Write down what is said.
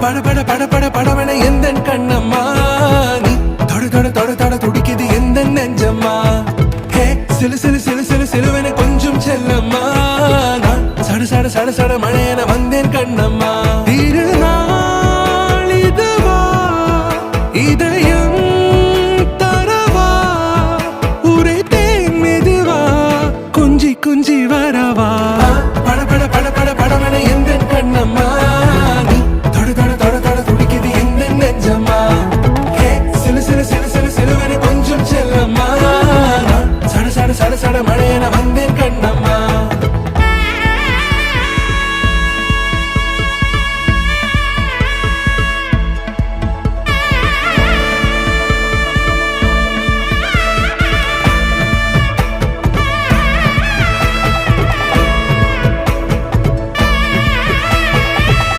பட பட பட பட படவன எந்த கண்ணம்மா நீ தொட தொட தொட தொட துடிக்குது எந்த நெஞ்சம்மா ஹே சிலு சிலு சிலு சிலு சிலுவன கொஞ்சம் செல்லம்மா நான் சட சட சட சட மழையன